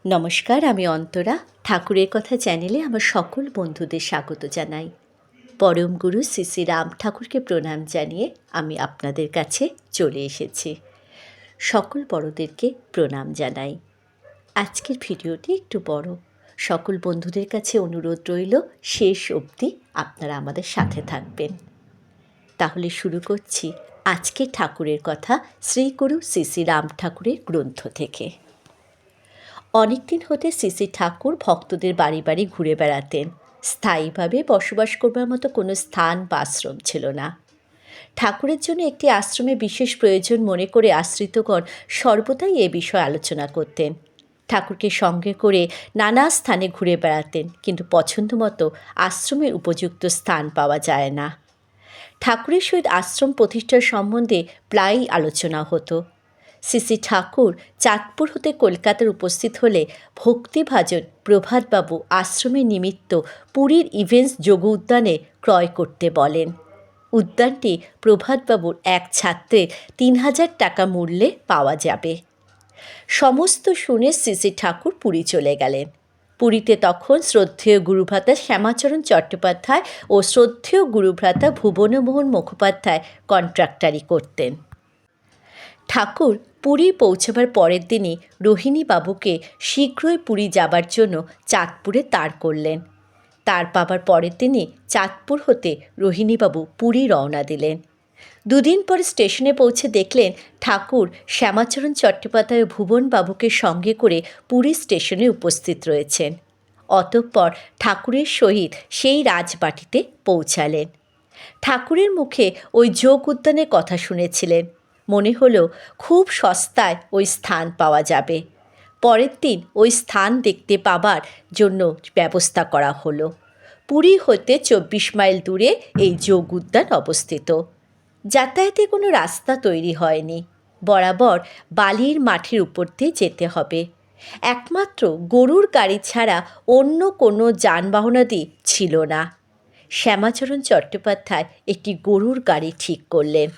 নমস্কার, আমি অন্তরা। ঠাকুরের কথা চ্যানেলে আমার সকল বন্ধুদের স্বাগত জানাই। পরম গুরু শ্রী শ্রী রাম ঠাকুরকে প্রণাম জানিয়ে আমি আপনাদের কাছে চলে এসেছি। সকল বড়দেরকে প্রণাম জানাই। আজকের ভিডিওটি একটু বড়। সকল বন্ধুদের কাছে অনুরোধ রইল শেষ অবধি আপনারা আমাদের সাথে থাকবেন। তাহলে শুরু করছি আজকের ঠাকুরের কথা শ্রী গুরু শ্রী শ্রী রাম ঠাকুরের গ্রন্থ থেকে। অনেকদিন হতে শ্রী শ্রী ঠাকুর ভক্তদের বাড়ি বাড়ি ঘুরে বেড়াতেন। স্থায়ীভাবে বসবাস করবার মতো কোনো স্থান বা আশ্রম ছিল না। ঠাকুরের জন্য একটি আশ্রমে বিশেষ প্রয়োজন মনে করে আশ্রিতগণ সর্বদাই এ বিষয়ে আলোচনা করতেন। ঠাকুরকে সঙ্গে করে নানা স্থানে ঘুরে বেড়াতেন, কিন্তু পছন্দ মতো আশ্রমের উপযুক্ত স্থান পাওয়া যায় না। ঠাকুরের সহিত আশ্রম প্রতিষ্ঠার সম্বন্ধে প্রায়ই আলোচনা হতো। শ্রী শ্রী ঠাকুর চাঁদপুর হতে কলকাতার উপস্থিত হলে ভক্তিভাজন প্রভাতবাবু আশ্রমের নিমিত্ত পুরীর ইভেন্টস যোগ উদ্যানে ক্রয় করতে বলেন। উদ্যানটি প্রভাতবাবুর এক ছাত্রের ৩,০০০ টাকা মূল্যে পাওয়া যাবে। সমস্ত শুনে শ্রী শ্রী ঠাকুর পুরী চলে গেলেন। পুরীতে তখন শ্রদ্ধেয় গুরুভ্রাতা শ্যামাচরণ চট্টোপাধ্যায় ও শ্রদ্ধেয় গুরুভ্রাতা ভুবনমোহন মুখোপাধ্যায় কন্ট্রাক্টারি করতেন। ঠাকুর পুরী পৌঁছবার পরের দিনই রোহিণীবাবুকে শীঘ্রই পুরী যাবার জন্য চাঁদপুরে তাড় করলেন। তার পাবার পরের দিনই চাঁদপুর হতে রোহিণীবাবু পুরী রওনা দিলেন। দুদিন পরে স্টেশনে পৌঁছে দেখলেন ঠাকুর শ্যামাচরণ চট্টোপাধ্যায় ও ভুবনবাবুকে সঙ্গে করে পুরী স্টেশনে উপস্থিত রয়েছেন। অতঃপর ঠাকুরের সহিত সেই রাজবাটিতে পৌঁছালেন। ঠাকুরের মুখে ওই যোগ উদ্যানের কথা শুনেছিলেন। মনে হলো খুব সস্তায় ওই স্থান পাওয়া যাবে। পরের দিন ওই স্থান দেখতে পাবার জন্য ব্যবস্থা করা হলো। পুরী হতে ২৪ মাইল দূরে এই যোগ উদ্যান অবস্থিত। যাতায়াতে কোনো রাস্তা তৈরি হয়নি। বরাবর বালির মাটির উপর দিয়ে যেতে হবে। একমাত্র গরুর গাড়ি ছাড়া অন্য কোনো যানবাহনাদি ছিল না। শ্যামাচরণ চট্টোপাধ্যায় একটি গরুর গাড়ি ঠিক করলেন।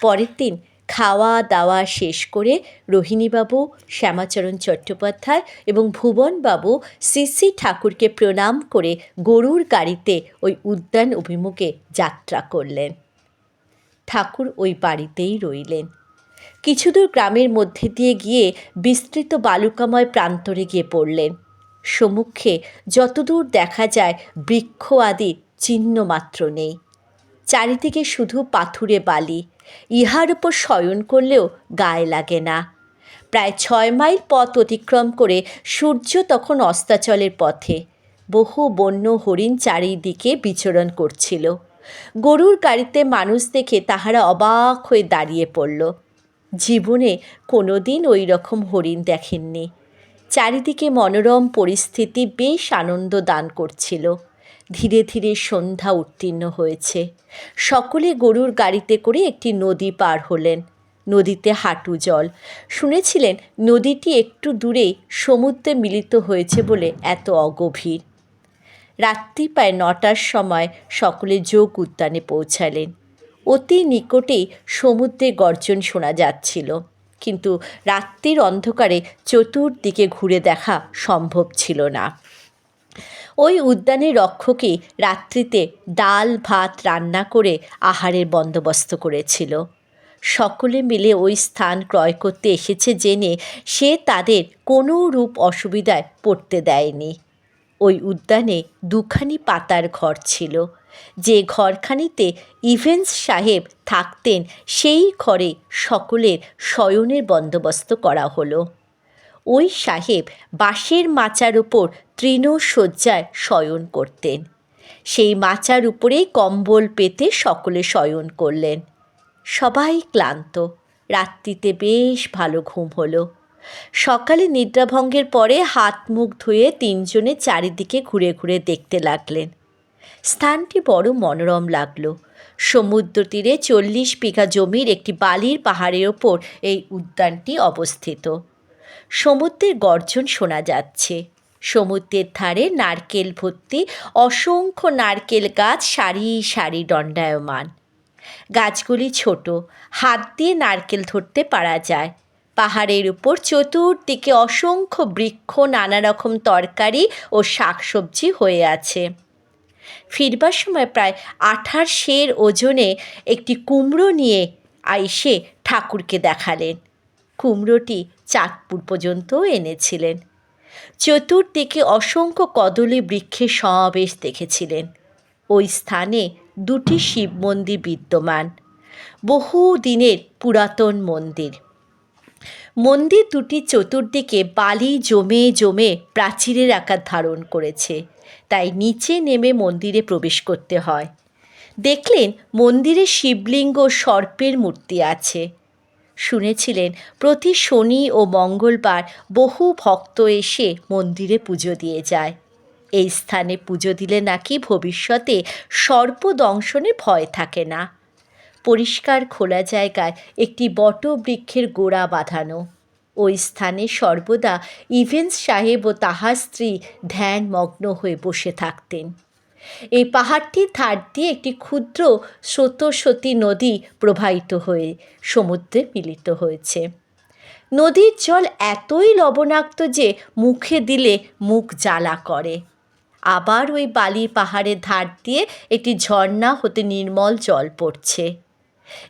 পরের দিন খাওয়া দাওয়া শেষ করে রোহিণীবাবু, শ্যামাচরণ চট্টোপাধ্যায় এবং ভুবনবাবু শ্রী শ্রী ঠাকুরকে প্রণাম করে গরুর গাড়িতে ওই উদ্যান অভিমুখে যাত্রা করলেন। ঠাকুর ওই বাড়িতেই রইলেন। কিছুদূর গ্রামের মধ্যে দিয়ে গিয়ে বিস্তৃত বালুকাময় প্রান্তরে গিয়ে পড়লেন। সম্মুখে যতদূর দেখা যায় বৃক্ষ আদি চিহ্ন মাত্র নেই। চারিদিকে শুধু পাথুরে বালি। ইহার উপর শয়ন করলেও গায়ে লাগে না। প্রায় ৬ মাইল পথ অতিক্রম করে সূর্য তখন অস্তাচলের পথে। বহু বন্য হরিণ চারিদিকে বিচরণ করছিল। গরুর গাড়িতে মানুষ দেখে তাহারা অবাক হয়ে দাঁড়িয়ে পড়ল। জীবনে কোনো দিন ওই রকম হরিণ দেখেননি। চারিদিকে মনোরম পরিস্থিতি বেশ আনন্দ দান করছিল। ধীরে ধীরে সন্ধ্যা উত্তীর্ণ হয়েছে। সকলে গরুর গাড়িতে করে একটি নদী পার হলেন। নদীতে হাঁটু জল। শুনেছিলেন নদীটি একটু দূরেই সমুদ্রে মিলিত হয়েছে বলে এত অগভীর। রাত্রি প্রায় ৯টার সময় সকলে যোগ উদ্যানে পৌঁছালেন। অতি নিকটেই সমুদ্রে গর্জন শোনা যাচ্ছিল, কিন্তু রাত্রির অন্ধকারে চতুর্দিকে ঘুরে দেখা সম্ভব ছিল না। ওই উদ্যানের রক্ষকই রাত্রিতে ডাল ভাত রান্না করে আহারের বন্দোবস্ত করেছিল। সকলে মিলে ওই স্থান ক্রয় করতে এসেছে জেনে সে তাদের কোনো রূপ অসুবিধায় পড়তে দেয়নি। ওই উদ্যানে ২খানি পাতার ঘর ছিল। যে ঘরখানিতে ইভেন্স সাহেব থাকতেন সেই ঘরে সকলের শয়নের বন্দোবস্ত করা হলো। ওই সাহেব বাঁশের মাচার উপর তৃণশয্যায় শয়ন করতেন। সেই মাচার উপরেই কম্বল পেতে সকলে শয়ন করলেন। সবাই ক্লান্ত। রাত্রিতে বেশ ভালো ঘুম হলো। সকালে নিদ্রাভঙ্গের পরে হাত মুখ ধুয়ে তিনজনে চারিদিকে ঘুরে ঘুরে দেখতে লাগলেন। স্থানটি বড় মনোরম লাগলো। সমুদ্র তীরে ৪০ বিঘা জমির একটি বালির পাহাড়ের ওপর এই উদ্যানটি অবস্থিত। সমুদ্রের গর্জন শোনা যাচ্ছে। সমুদ্রের ধারে নারকেল ভর্তি অসংখ্য নারকেল গাছ সারি সারি দণ্ডায়মান। গাছগুলি ছোট, হাত দিয়ে নারকেল ধরতে পারা যায়। পাহাড়ের উপর চতুর্দিকে অসংখ্য বৃক্ষ, নানা রকম তরকারি ও শাকসবজি হয়ে আছে। ফিরবার সময় প্রায় 28 সের ওজনে একটি কুমড়ো নিয়ে এসে ঠাকুরকে দেখালেন। কুমড়োটি চাঁদপুর পর্যন্ত এনেছিলেন। চতুর্দিকে অসংখ্য কদলী বৃক্ষের সমাবেশ দেখেছিলেন। ওই স্থানে 2টি শিব মন্দির বিদ্যমান, বহু দিনের পুরাতন মন্দির। মন্দির দুটি চতুর্দিকে বালি জমে জমে প্রাচীরের আকার ধারণ করেছে, তাই নিচে নেমে মন্দিরে প্রবেশ করতে হয়। দেখলেন মন্দিরে শিবলিঙ্গ ও সর্পের মূর্তি আছে। শুনেছিলেন প্রতি শনি ও মঙ্গলবার বহু ভক্ত এসে মন্দিরে পুজো দিয়ে যায়। এই স্থানে পুজো দিলে নাকি ভবিষ্যতে সর্পদংশনে ভয় থাকে না। পরিষ্কার খোলা জায়গায় একটি বটবৃক্ষের গোড়া বাঁধানো। ওই স্থানে সর্বদা ইভেন্স সাহেব ও তাহার স্ত্রী ধ্যানমগ্ন হয়ে বসে থাকতেন। এই পাহাড়টির ধার দিয়ে একটি ক্ষুদ্র স্রোতস্বতী নদী প্রবাহিত হয়ে সমুদ্রে মিলিত হয়েছে। নদীর জল এতই লবণাক্ত যে মুখে দিলে মুখ জ্বালা করে। আবার ওই বালির পাহাড়ের ধার দিয়ে একটি ঝর্ণা হতে নির্মল জল পড়ছে।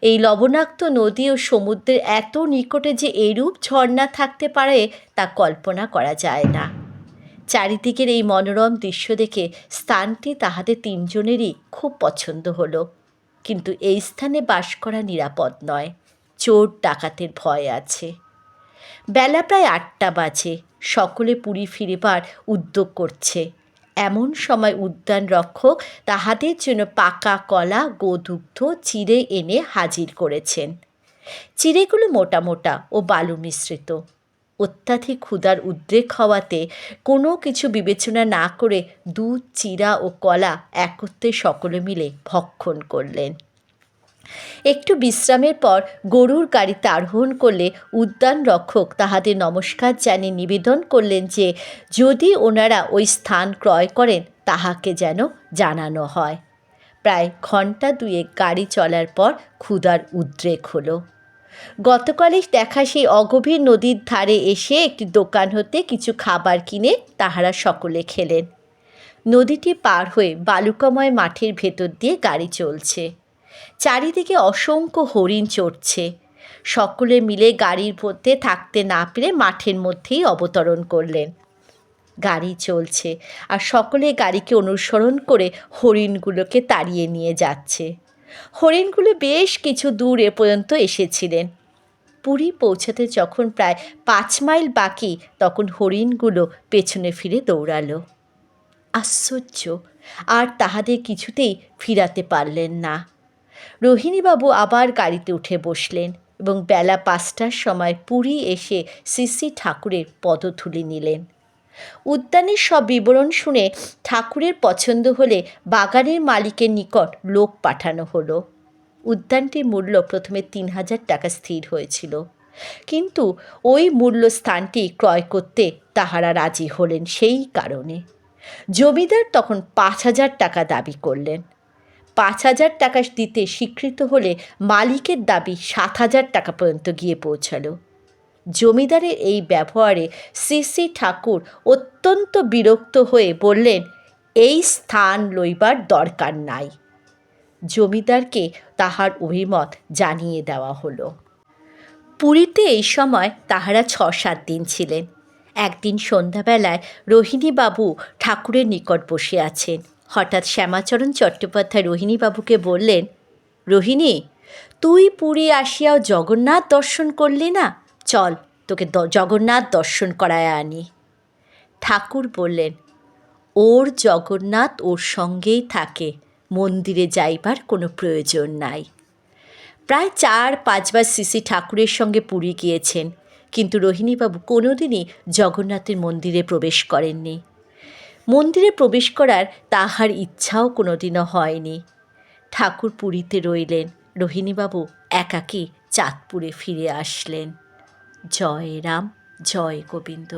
এই লবণাক্ত নদী ও সমুদ্রের এত নিকটে যে এরূপ ঝর্ণা থাকতে পারে তা কল্পনা করা যায় না। চারিদিকের এই মনোরম দৃশ্য দেখে স্থানটি তাহাদের 3 জনেরই খুব পছন্দ হলো। কিন্তু এই স্থানে বাস করা নিরাপদ নয়, চোর ডাকাতের ভয় আছে। বেলা প্রায় 8টা বাজে। সকলে পুরী ফিরিবার উদ্যোগ করছে। এমন সময় উদ্যান রক্ষক তাহাদের জন্য পাকা কলা, গোদুগ্ধ, চিড়ে এনে হাজির করেছেন। চিড়েগুলো মোটা মোটা ও বালু মিশ্রিত। অত্যাধিক ক্ষুধার উদ্রেক হওয়াতে কোনো কিছু বিবেচনা না করে দুধ, চিড়া ও কলা একত্রে সকলে মিলে ভক্ষণ করলেন। একটু বিশ্রামের পর গরুর গাড়িতে আরোহণ করলে উদ্যান রক্ষক তাহাদের নমস্কার জানিয়ে নিবেদন করলেন যে যদি ওনারা ওই স্থান ক্রয় করেন তাহাকে যেন জানানো হয়। প্রায় ঘণ্টা 2 গাড়ি চলার পর ক্ষুধার উদ্রেক হলো। গতকালই দেখা সেই অগভীর নদীর ধারে এসে একটি দোকান হতে কিছু খাবার কিনে তাহারা সকলে খেলেন। নদীটি পার হয়ে বালুকাময় মাঠের ভেতর দিয়ে গাড়ি চলছে। চারিদিকে অসংখ্য হরিণ চড়ছে। সকলে মিলে গাড়ির মধ্যে থাকতে না পেরে মাঠের মধ্যেই অবতরণ করলেন। গাড়ি চলছে আর সকলে গাড়িকে অনুসরণ করে হরিণগুলোকে তাড়িয়ে নিয়ে যাচ্ছে। হরিণগুলো বেশ কিছু দূর এ পর্যন্ত এসেছিলেন। পুরী পৌঁছাতে যখন প্রায় 5 মাইল বাকি, তখন হরিণগুলো পেছনে ফিরে দৌড়ালো। আশ্চর্য, আর তাহাদের কিছুতেই ফিরাতে পারলেন না। রোহিণীবাবু আবার গাড়িতে উঠে বসলেন এবং বেলা 5টার সময় পুরী এসে শ্রী ঠাকুরের পদধূলি নিলেন। উদ্যানের সব বিবরণ শুনে ঠাকুরের পছন্দ হলে বাগানের মালিকের নিকট লোক পাঠানো হলো। উদ্যানটির মূল্য প্রথমে 3000 টাকা স্থির হয়েছিল, কিন্তু ওই মূল্য স্থানটি ক্রয় করতে তাহারা রাজি হলেন। সেই কারণে জমিদার তখন 5000 টাকা দাবি করলেন। 5000 টাকা দিতে স্বীকৃত হলে মালিকের দাবি 7000 টাকা পর্যন্ত গিয়ে পৌঁছালো। জমিদারের এই ব্যবহারে শ্রী ঠাকুর অত্যন্ত বিরক্ত হয়ে বললেন, এই স্থান লইবার দরকার নাই। জমিদারকে তাহার অভিমত জানিয়ে দেওয়া হলো। পুরীতে এই সময় তাহারা 6-7 দিন ছিলেন। একদিন সন্ধ্যাবেলায় রোহিণীবাবু ঠাকুরের নিকট বসে আছেন। হঠাৎ শ্যামাচরণ চট্টোপাধ্যায় রোহিণীবাবুকে বললেন, রোহিণী, তুই পুরী আসিয়াও জগন্নাথ দর্শন করলি না? চল, তোকে জগন্নাথ দর্শন করায় আনি। ঠাকুর বললেন, ওর জগন্নাথ ওর সঙ্গেই থাকে, মন্দিরে যাইবার কোনো প্রয়োজন নাই। প্রায় 4-5 বার শ্রী ঠাকুরের সঙ্গে পুরী গিয়েছেন, কিন্তু রোহিণীবাবু কোনোদিনই জগন্নাথের মন্দিরে প্রবেশ করেননি। মন্দিরে প্রবেশ করার তাহার ইচ্ছাও কোনোদিনও হয়নি। ঠাকুর পুরীতে রইলেন, রোহিণীবাবু একাকী চাঁদপুরে ফিরে আসলেন। জয় রাম, জয় গোবিন্দ।